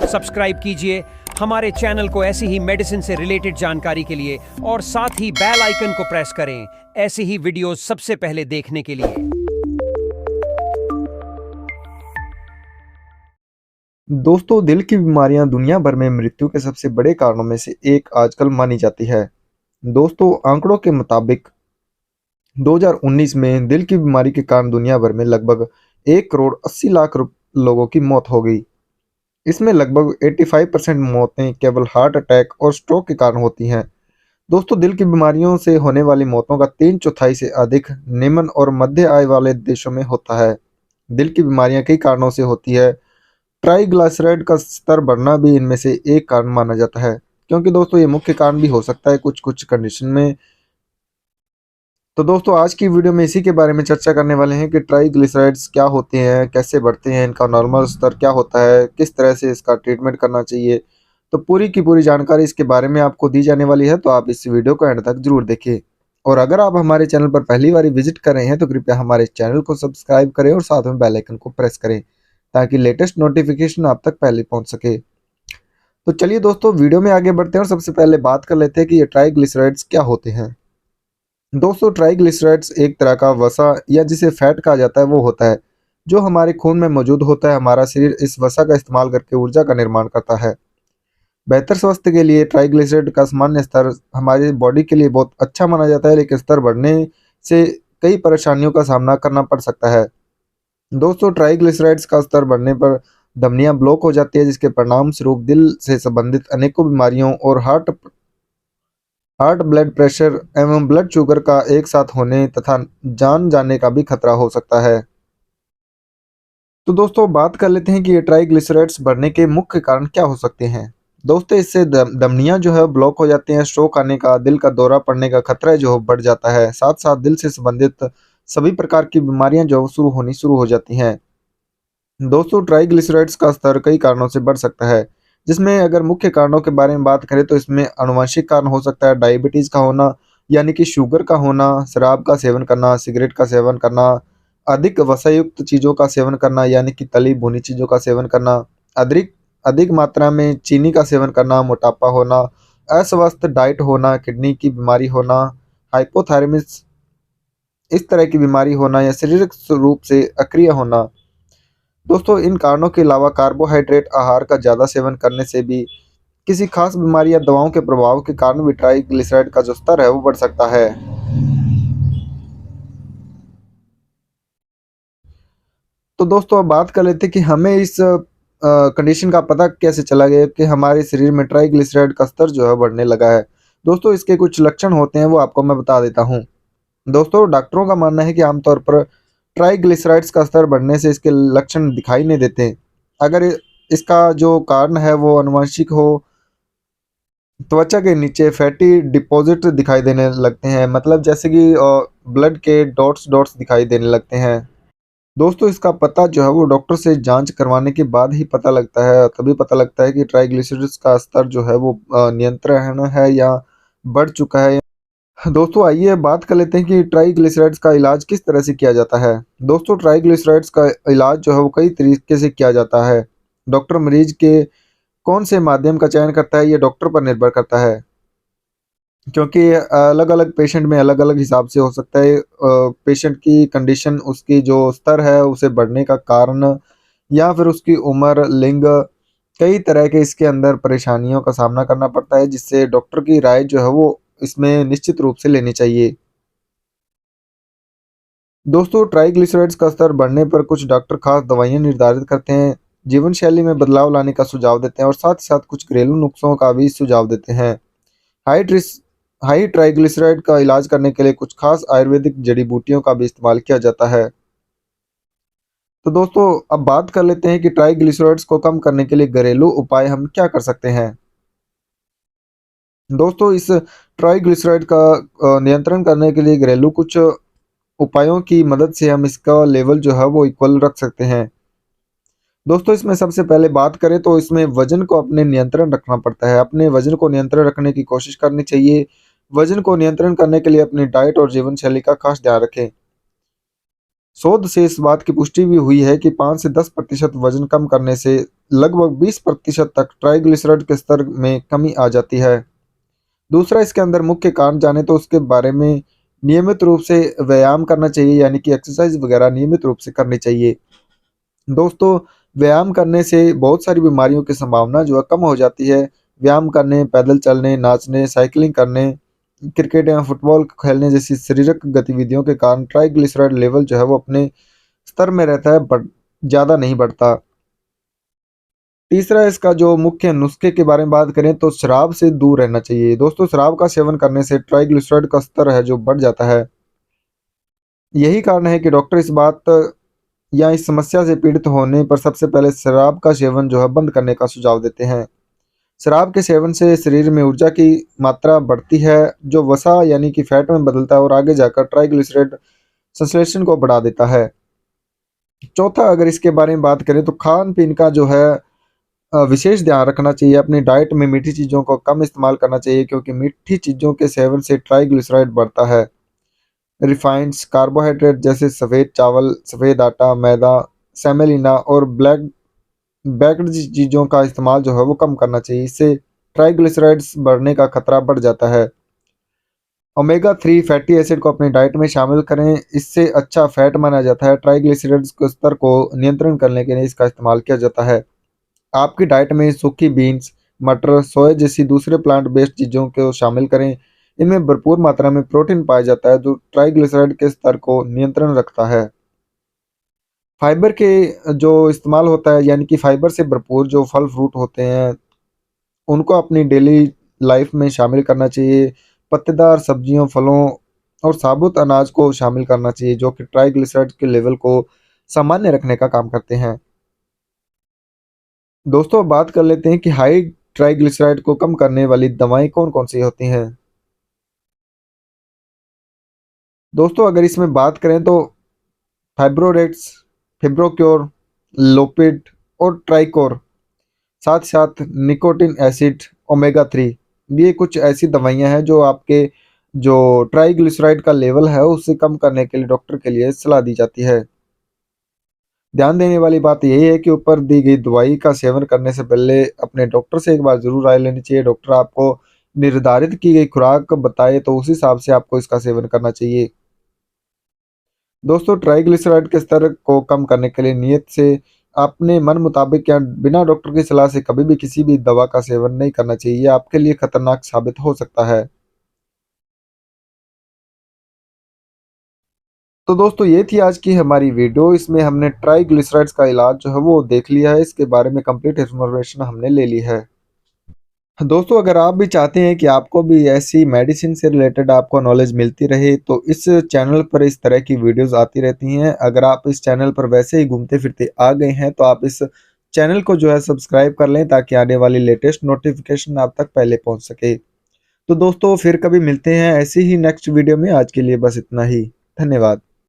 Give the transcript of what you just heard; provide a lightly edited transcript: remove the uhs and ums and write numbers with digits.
Subscribe कीजिए हमारे channel को ऐसी ही मेडिसिन से रिलेटेड जानकारी के लिए और साथ ही बेल आइकन को प्रेस करें ऐसी ही वीडियोस सबसे पहले देखने के लिए। दोस्तों, दिल की बीमारियां दुनिया भर में मृत्यु के सबसे बड़े कारणों में से एक आजकल मानी जाती है। दोस्तों, आंकड़ों के मुताबिक 2019 में दिल की बीमारी के कारण दुनिया भर में लगभग 1 करोड़ 80 लाख लोगों की मौत हो गई। इसमें लगभग 85% मौतें केवल हार्ट अटैक और स्ट्रोक के कारण होती हैं। दोस्तों, दिल की बीमारियों से होने वाली मौतों का 3/4 से अधिक निम्न और मध्य आय वाले देशों में होता है। दिल की बीमारियां कई कारणों से होती है। ट्राइग्लिसराइड का स्तर बढ़ना भी इनमें से एक कारण माना जाता है, क्योंकि दोस्तों ये मुख्य कारण भी हो सकता है कुछ कुछ कंडीशन में। तो दोस्तों, आज की वीडियो में इसी के बारे में चर्चा करने वाले हैं कि ट्राइग्लिसराइड्स क्या होते हैं, कैसे बढ़ते हैं, इनका नॉर्मल स्तर क्या होता है, किस तरह से इसका ट्रीटमेंट करना चाहिए। तो पूरी की पूरी जानकारी इसके बारे में आपको दी जाने वाली है, तो आप इस वीडियो को एंड तक जरूर देखें। और अगर आप हमारे चैनल पर पहली बार विजिट कर रहे हैं तो कृपया हमारे चैनल को सब्सक्राइब करें और साथ में बेल आइकन को प्रेस करें ताकि लेटेस्ट नोटिफिकेशन आप तक पहले पहुंच सके। तो चलिए दोस्तों, वीडियो में आगे बढ़ते हैं और सबसे पहले बात कर लेते हैं कि ये ट्राइग्लिसराइड्स क्या होते हैं। दोस्तों, ट्राइग्लिसराइड्स एक तरह का वसा या जिसे फैट कहा जाता है वो होता है जो हमारे खून में मौजूद होता है। हमारा शरीर इस वसा का इस्तेमाल करके ऊर्जा का निर्माण करता है। बेहतर स्वास्थ्य के लिए ट्राइग्लिसराइड का सामान्य स्तर हमारी बॉडी के लिए बहुत अच्छा माना जाता है, लेकिन स्तर बढ़ने से कई परेशानियों का सामना करना पड़ सकता है। दोस्तों, ट्राइग्लिसराइड्स का स्तर बढ़ने पर धमनियां ब्लॉक हो जाती है, जिसके परिणाम स्वरूप दिल से संबंधित अनेकों बीमारियों और हार्ट ब्लड प्रेशर एवं ब्लड शुगर का एक साथ होने तथा जान जाने का भी खतरा हो सकता है। तो दोस्तों, बात कर लेते हैं कि ये ट्राइग्लिसराइड्स बढ़ने के मुख्य कारण क्या हो सकते हैं। दोस्तों, इससे धमनियां जो है ब्लॉक हो जाती हैं, स्ट्रोक आने का, दिल का दौरा पड़ने का खतरा जो बढ़ जाता है। साथ साथ दिल से संबंधित सभी प्रकार की बीमारियां जो शुरू हो जाती हैं। दोस्तों, ट्राइग्लिसराइड्स का स्तर कई कारणों से बढ़ सकता है, जिसमें अगर मुख्य कारणों के बारे में बात करें तो इसमें आनुवंशिक कारण हो सकता है, डायबिटीज का होना यानी कि शुगर का होना, शराब का सेवन करना, सिगरेट का सेवन करना, अधिक वसायुक्त चीज़ों का सेवन करना यानी कि तली भुनी चीज़ों का सेवन करना, अधिक अधिक मात्रा में चीनी का सेवन करना, मोटापा होना, अस्वस्थ डाइट होना, किडनी की बीमारी होना, हाइपोथायरामिस इस तरह की बीमारी होना या शारीरिक रूप से अक्रिय होना। दोस्तों, इन कारणों के अलावा कार्बोहाइड्रेट आहार का ज़्यादा सेवन करने से भी किसी खास बीमारी या दवाओं के प्रभाव के कारण भी ट्राइग्लिसराइड का जो स्तर है वो बढ़ सकता है। तो दोस्तों, अब बात कर लेते हैं कि हमें इस कंडीशन का पता कैसे चला गया कि हमारे शरीर में ट्राइग्लिसराइड का स्तर जो है बढ़ने लगा है। दोस्तों, इसके कुछ लक्षण होते हैं, वो आपको मैं बता देता हूँ। दोस्तों, डॉक्टरों का मानना है कि आमतौर पर ट्राइग्लिसराइड्स का स्तर बढ़ने से इसके लक्षण दिखाई नहीं देते। अगर इसका जो कारण है वो आनुवंशिक हो, त्वचा के नीचे फैटी डिपॉजिट दिखाई देने लगते हैं, मतलब जैसे कि ब्लड के डॉट्स डॉट्स दिखाई देने लगते हैं। दोस्तों, इसका पता जो है वो डॉक्टर से जांच करवाने के बाद ही पता लगता है, तभी पता लगता है कि ट्राइग्लिसराइड्स का स्तर जो है वो नियंत्रण है या बढ़ चुका है। दोस्तों, आइए बात कर लेते हैं कि ट्राइग्लिसराइड्स का इलाज किस तरह से किया जाता है। दोस्तों, ट्राइग्लिसराइड्स का इलाज जो है वो कई तरीके से किया जाता है। डॉक्टर मरीज के कौन से माध्यम का चयन करता है ये डॉक्टर पर निर्भर करता है, क्योंकि अलग अलग पेशेंट में अलग अलग हिसाब से हो सकता है। पेशेंट की कंडीशन, उसकी जो स्तर है उसे बढ़ने का कारण या फिर उसकी उम्र, लिंग, कई तरह के इसके अंदर परेशानियों का सामना करना पड़ता है, जिससे डॉक्टर की राय जो है वो इसमें निश्चित रूप से लेनी चाहिए। दोस्तों, ट्राइग्लिसराइड्स का स्तर बढ़ने पर कुछ डॉक्टर खास दवाइयां निर्धारित करते हैं, जीवन शैली में बदलाव लाने का सुझाव देते हैं और साथ ही साथ कुछ घरेलू नुस्खों का भी सुझाव देते हैं। हाई ट्रिस हाई ट्राइग्लिसराइड का इलाज करने के लिए कुछ खास आयुर्वेदिक जड़ी बूटियों का भी इस्तेमाल किया जाता है। तो दोस्तों, अब बात कर लेते हैं कि ट्राइग्लिसराइड्स को कम करने के लिए घरेलू उपाय हम क्या कर सकते हैं। दोस्तों, इस ट्राइग्लिसराइड का नियंत्रण करने के लिए घरेलू कुछ उपायों की मदद से हम इसका लेवल जो है वो इक्वल रख सकते हैं। दोस्तों, इसमें सबसे पहले बात करें तो इसमें वजन को अपने नियंत्रण रखना पड़ता है। अपने वजन को नियंत्रण रखने की कोशिश करनी चाहिए। वजन को नियंत्रण करने के लिए अपनी डाइट और जीवन शैली का खास ध्यान रखें। शोध से इस बात की पुष्टि भी हुई है कि 5 से 10% वजन कम करने से लगभग 20% तक ट्राइग्लिसराइड के स्तर में कमी आ जाती है। दूसरा, इसके अंदर मुख्य कारण जाने तो उसके बारे में नियमित रूप से व्यायाम करना चाहिए, यानी कि एक्सरसाइज वगैरह नियमित रूप से करनी चाहिए। दोस्तों, व्यायाम करने से बहुत सारी बीमारियों की संभावना जो है कम हो जाती है। व्यायाम करने, पैदल चलने, नाचने, साइकिलिंग करने, क्रिकेट या फुटबॉल खेलने जैसी शारीरिक गतिविधियों के कारण ट्राइग्लिसराइड लेवल जो है वो अपने स्तर में रहता है, ज़्यादा नहीं बढ़ता। तीसरा, इसका जो मुख्य नुस्खे के बारे में बात करें तो शराब से दूर रहना चाहिए। दोस्तों, शराब का सेवन करने से ट्राइग्लिसराइड का स्तर है जो बढ़ जाता है। यही कारण है कि डॉक्टर इस बात या इस समस्या से पीड़ित होने पर सबसे पहले शराब का सेवन जो है बंद करने का सुझाव देते हैं। शराब के सेवन से शरीर में ऊर्जा की मात्रा बढ़ती है, जो वसा यानी कि फैट में बदलता है और आगे जाकर ट्राइग्लिसराइड संश्लेषण को बढ़ा देता है। चौथा, अगर इसके बारे में बात करें तो खान पीन का जो है विशेष ध्यान रखना चाहिए। अपनी डाइट में मीठी चीज़ों को कम इस्तेमाल करना चाहिए, क्योंकि मीठी चीज़ों के सेवन से ट्राइग्लिसराइड बढ़ता है। रिफाइंड्स कार्बोहाइड्रेट जैसे सफ़ेद चावल, सफ़ेद आटा, मैदा, सेमेलिना और ब्लैक बेक्ड चीज़ों का इस्तेमाल जो है वो कम करना चाहिए। इससे ट्राइग्लिसराइड्स बढ़ने का खतरा बढ़ जाता है। ओमेगा 3 फैटी एसिड को अपनी डाइट में शामिल करें, इससे अच्छा फैट माना जाता है। ट्राइग्लिसराइड्स के स्तर को नियंत्रण करने के लिए इसका इस्तेमाल किया जाता है। आपकी डाइट में सूखी बीन्स, मटर, सोया जैसी दूसरे प्लांट बेस्ड चीज़ों को शामिल करें। इनमें भरपूर मात्रा में प्रोटीन पाया जाता है, जो ट्राइग्लिसराइड के स्तर को नियंत्रण रखता है। फाइबर के जो इस्तेमाल होता है, यानी कि फाइबर से भरपूर जो फल फ्रूट होते हैं उनको अपनी डेली लाइफ में शामिल करना चाहिए। पत्तेदार सब्जियों, फलों और साबुत अनाज को शामिल करना चाहिए, जो कि ट्राइग्लिसराइड के लेवल को सामान्य रखने का काम करते हैं। दोस्तों, अब बात कर लेते हैं कि हाई ट्राइग्लिसराइड को कम करने वाली दवाएं कौन कौन सी होती हैं। दोस्तों, अगर इसमें बात करें तो फाइब्रोडेक्स, फिब्रोक्योर, लोपिड और ट्राइकोर, साथ साथ निकोटिन एसिड, ओमेगा 3, ये कुछ ऐसी दवाइयां हैं जो आपके जो ट्राइग्लिसराइड का लेवल है उसे कम करने के लिए डॉक्टर के लिए सलाह दी जाती है। ध्यान देने वाली बात यही है कि ऊपर दी गई दवाई का सेवन करने से पहले अपने डॉक्टर से एक बार जरूर राय लेनी चाहिए। डॉक्टर आपको निर्धारित की गई खुराक बताए तो उस हिसाब से आपको इसका सेवन करना चाहिए। दोस्तों, ट्राइग्लिसराइड के स्तर को कम करने के लिए नियत से अपने मन मुताबिक या बिना डॉक्टर की सलाह से कभी भी किसी भी दवा का सेवन नहीं करना चाहिए। ये आपके लिए खतरनाक साबित हो सकता है। तो दोस्तों, ये थी आज की हमारी वीडियो। इसमें हमने ट्राइग्लिसराइड्स का इलाज जो है वो देख लिया है। इसके बारे में कंप्लीट इन्फॉर्मेशन हमने ले ली है। दोस्तों, अगर आप भी चाहते हैं कि आपको भी ऐसी मेडिसिन से रिलेटेड आपको नॉलेज मिलती रहे तो इस चैनल पर इस तरह की वीडियोस आती रहती हैं। अगर आप इस चैनल पर वैसे ही घूमते फिरते आ गए हैं तो आप इस चैनल को जो है सब्सक्राइब कर लें, ताकि आने वाली लेटेस्ट नोटिफिकेशन आप तक पहले पहुंच सके। तो दोस्तों, फिर कभी मिलते हैं ऐसी ही नेक्स्ट वीडियो में। आज के लिए बस इतना ही। धन्यवाद।